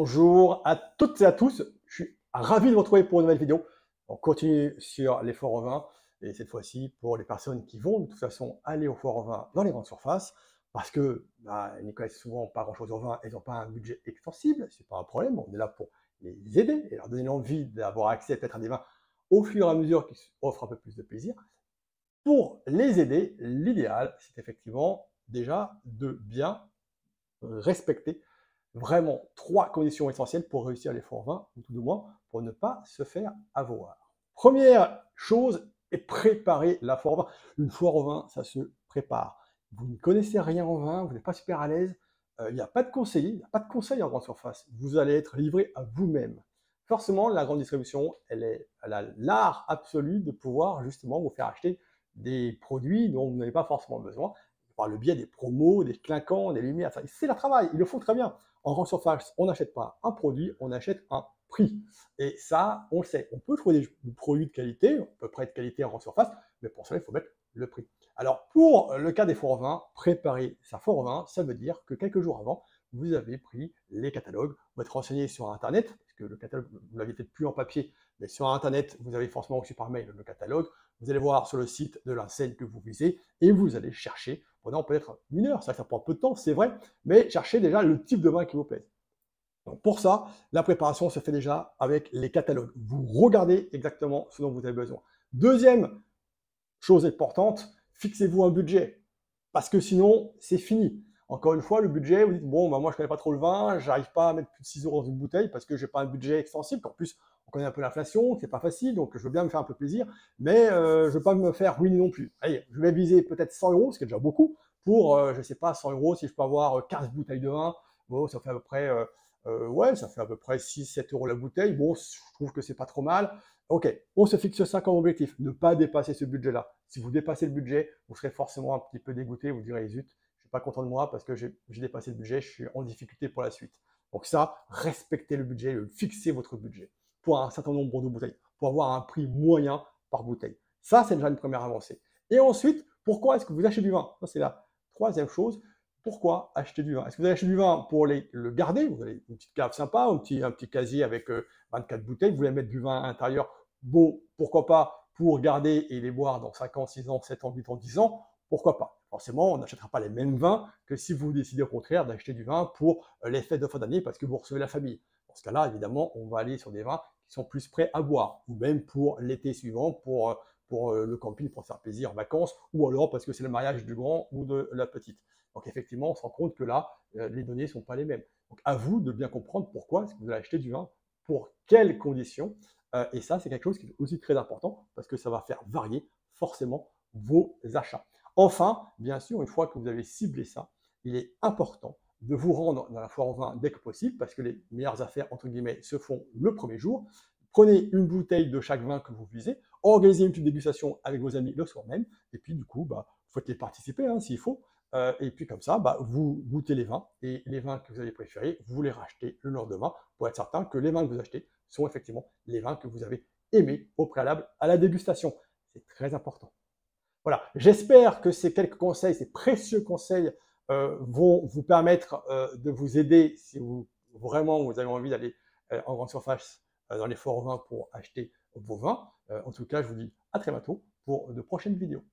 Bonjour à toutes et à tous, je suis ravi de vous retrouver pour une nouvelle vidéo. On continue sur les foires au vin et cette fois-ci pour les personnes qui vont de toute façon aller aux foires au vin dans les grandes surfaces parce que ils ne connaissent souvent pas grand-chose au vin, ils n'ont pas un budget extensible, c'est pas un problème, on est là pour les aider et leur donner l'envie d'avoir accès peut-être à des vins au fur et à mesure qui offrent un peu plus de plaisir. Pour les aider, l'idéal c'est effectivement déjà de bien respecter vraiment 3 conditions essentielles pour réussir les foires au vin, ou tout du moins pour ne pas se faire avoir. Première chose est préparer la foire au vin. Une foire au vin, ça se prépare. Vous ne connaissez rien en vin, vous n'êtes pas super à l'aise, il n'y a pas de conseiller, il n'y a pas de conseil en grande surface. Vous allez être livré à vous-même. Forcément, la grande distribution, elle a l'art absolu de pouvoir justement vous faire acheter des produits dont vous n'avez pas forcément besoin, par le biais des promos, des clinquants, des lumières. C'est leur travail, ils le font très bien. En grande surface, on n'achète pas un produit, on achète un prix. Et ça, on le sait. On peut trouver des produits de qualité, à peu près de qualité en grande surface, mais pour cela, il faut mettre le prix. Alors, pour le cas des foires au vin, préparer sa foire au vin, ça veut dire que quelques jours avant, vous avez pris les catalogues, vous êtes renseigné sur Internet, parce que le catalogue, vous ne l'aviez peut-être plus en papier, mais sur Internet, vous avez forcément reçu par mail le catalogue. Vous allez voir sur le site de l'enseigne que vous visez et vous allez chercher pendant peut-être une heure. Ça prend peu de temps, c'est vrai, mais cherchez déjà le type de vin qui vous plaît. Donc pour ça, la préparation se fait déjà avec les catalogues. Vous regardez exactement ce dont vous avez besoin. Deuxième chose importante, fixez-vous un budget, parce que sinon, c'est fini. Encore une fois, le budget, vous dites, bon, moi je ne connais pas trop le vin, j'arrive pas à mettre plus de 6 € dans une bouteille parce que je n'ai pas un budget extensible. En plus, on connaît un peu l'inflation, c'est pas facile, donc je veux bien me faire un peu plaisir, mais je ne veux pas me faire ruiner non plus. Allez, je vais viser peut-être 100 €, ce qui est déjà beaucoup, pour, je ne sais pas, 100 €, si je peux avoir 15 bouteilles de vin, bon, ça fait à peu près, ouais, ça fait à peu près 6-7 € la bouteille, bon, je trouve que c'est pas trop mal. Ok, on se fixe ça comme objectif, ne pas dépasser ce budget-là. Si vous dépassez le budget, vous serez forcément un petit peu dégoûté, vous direz, zut, je suis pas content de moi parce que j'ai dépassé le budget, je suis en difficulté pour la suite. Donc ça, respectez le budget, fixez votre budget pour un certain nombre de bouteilles, pour avoir un prix moyen par bouteille. Ça, c'est déjà une première avancée. Et ensuite, pourquoi est-ce que vous achetez du vin? Ça, c'est la troisième chose. Pourquoi acheter du vin? Est-ce que vous allez acheter du vin pour le garder? Vous avez une petite cave sympa, un petit casier avec 24 bouteilles, vous voulez mettre du vin à l'intérieur. Bon, pourquoi pas pour garder et les boire dans 5 ans, 6 ans, 7 ans, 8 ans, 10 ans, pourquoi pas? Forcément, on n'achètera pas les mêmes vins que si vous décidez au contraire d'acheter du vin pour les fêtes de fin d'année parce que vous recevez la famille. Dans ce cas-là, évidemment, on va aller sur des vins qui sont plus prêts à boire, ou même pour l'été suivant, pour le camping, pour se faire plaisir en vacances, ou alors parce que c'est le mariage du grand ou de la petite. Donc effectivement, on se rend compte que là, les données ne sont pas les mêmes. Donc à vous de bien comprendre pourquoi est-ce que vous allez acheter du vin, pour quelles conditions, et ça, c'est quelque chose qui est aussi très important parce que ça va faire varier forcément vos achats. Enfin, bien sûr, une fois que vous avez ciblé ça, il est important de vous rendre dans la foire au vin dès que possible parce que les meilleures affaires, entre guillemets, se font le premier jour. Prenez une bouteille de chaque vin que vous visez, organisez une petite dégustation avec vos amis le soir même, et puis du coup, faites-les participer s'il faut. Et puis comme ça, vous goûtez les vins, et les vins que vous avez préférés, vous les rachetez le lendemain pour être certain que les vins que vous achetez sont effectivement les vins que vous avez aimés au préalable à la dégustation. C'est très important. Voilà, j'espère que ces quelques conseils, ces précieux conseils vont vous permettre de vous aider si vraiment vous avez envie d'aller en grande surface dans les foires au vin pour acheter vos vins. En tout cas, je vous dis à très bientôt pour de prochaines vidéos.